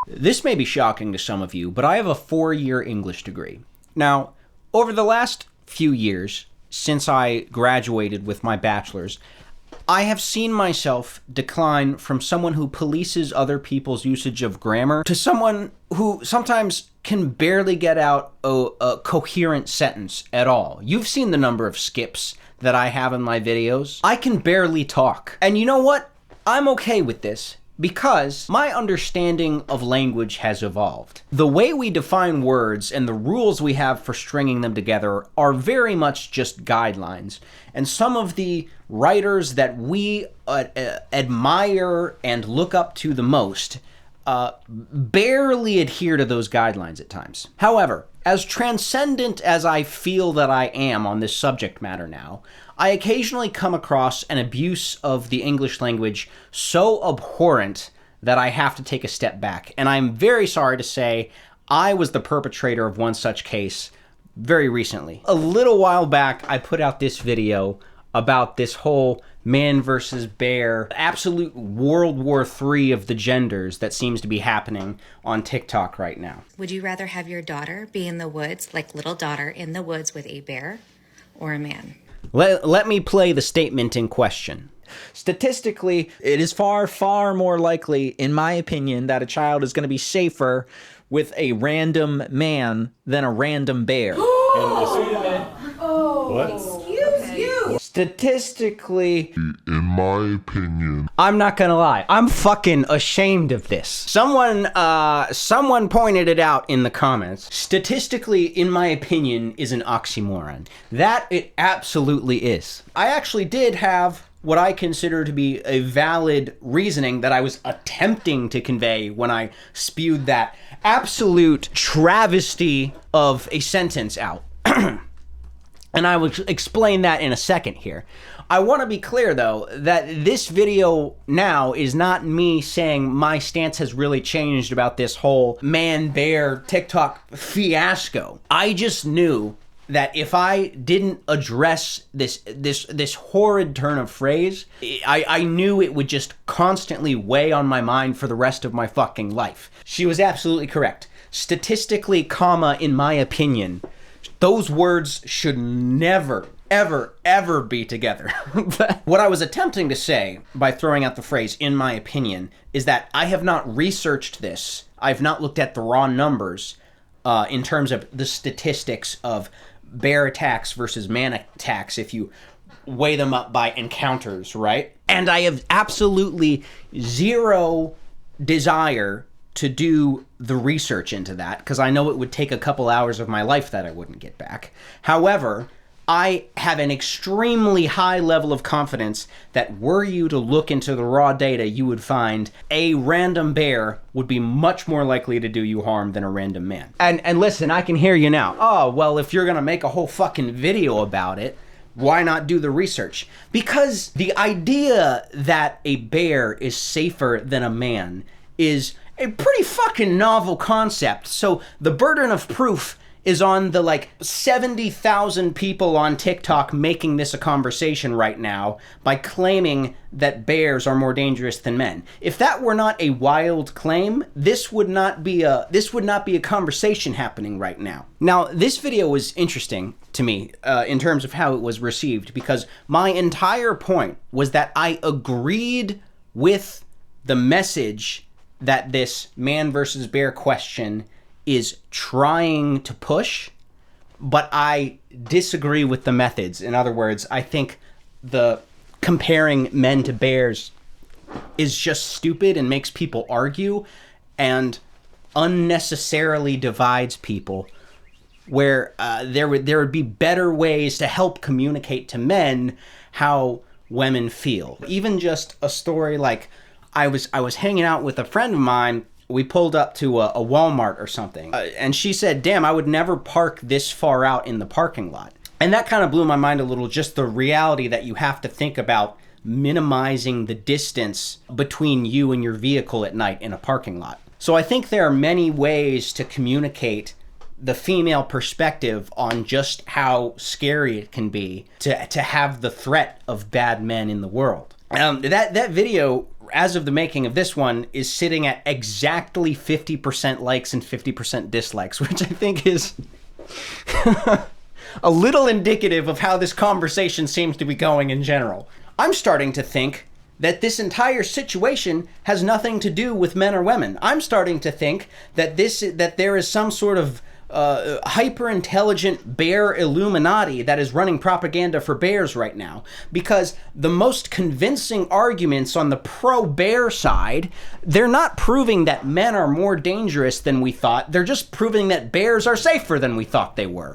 This may be shocking to some of you, but I have a 4-year English degree. Now, over the last few years, since I graduated with my bachelor's, I have seen myself decline from someone who polices other people's usage of grammar to someone who sometimes can barely get out a coherent sentence at all. You've seen the number of skips that I have in my videos. I can barely talk. And you know what? I'm okay with this because my understanding of language has evolved. The way we define words and the rules we have for stringing them together are very much just guidelines. And some of the writers that we admire and look up to the most barely adhere to those guidelines at times. However, as transcendent as I feel that I am on this subject matter now, I occasionally come across an abuse of the English language so abhorrent that I have to take a step back. And I'm very sorry to say I was the perpetrator of one such case very recently. A little while back, I put out this video about this whole man versus bear, absolute World War III of the genders that seems to be happening on TikTok right now. Would you rather have your daughter be in the woods, like little daughter in the woods with a bear, or a man? Let me play the statement in question. Statistically, it is far, far more likely, in my opinion, that a child is going to be safer with a random man than a random bear. What? Excuse you! Statistically, In my opinion. I'm not gonna lie, I'm fucking ashamed of this. Someone pointed it out in the comments. Statistically, in my opinion, is an oxymoron. That it absolutely is. I actually did have what I consider to be a valid reasoning that I was attempting to convey when I spewed that absolute travesty of a sentence out. And I will explain that in a second here. I want to be clear, though, that this video now is not me saying my stance has really changed about this whole man-bear TikTok fiasco. I just knew that if I didn't address this horrid turn of phrase, I knew it would just constantly weigh on my mind for the rest of my fucking life. She was absolutely correct. Statistically, comma, in my opinion, those words should never, ever, ever be together. What I was attempting to say by throwing out the phrase, in my opinion, is that I have not researched this. I've not looked at the raw numbers in terms of the statistics of bear attacks versus man attacks if you weigh them up by encounters, right? And I have absolutely zero desire to do the research into that, because I know it would take a couple hours of my life that I wouldn't get back. However, I have an extremely high level of confidence that were you to look into the raw data, you would find a random bear would be much more likely to do you harm than a random man. And listen, I can hear you now. Oh, well, if you're gonna make a whole fucking video about it, why not do the research? Because the idea that a bear is safer than a man is a pretty fucking novel concept. So the burden of proof is on the 70,000 people on TikTok making this a conversation right now by claiming that bears are more dangerous than men. If that were not a wild claim, this would not be a conversation happening right now. Now, this video was interesting to me in terms of how it was received, because my entire point was that I agreed with the message that this man versus bear question is trying to push, but I disagree with the methods. In other words, I think the comparing men to bears is just stupid and makes people argue and unnecessarily divides people, where there would be better ways to help communicate to men how women feel. Even just a story like, I was hanging out with a friend of mine. We pulled up to a Walmart or something, and she said, damn, I would never park this far out in the parking lot. And that kind of blew my mind a little, just the reality that you have to think about minimizing the distance between you and your vehicle at night in a parking lot. So I think there are many ways to communicate the female perspective on just how scary it can be to have the threat of bad men in the world. That video as of the making of this one, is sitting at exactly 50% likes and 50% dislikes, which I think is a little indicative of how this conversation seems to be going in general. I'm starting to think that this entire situation has nothing to do with men or women. I'm starting to think that there is some sort of hyper-intelligent bear Illuminati that is running propaganda for bears right now, because the most convincing arguments on the pro-bear side, they're not proving that men are more dangerous than we thought. They're just proving that bears are safer than we thought they were.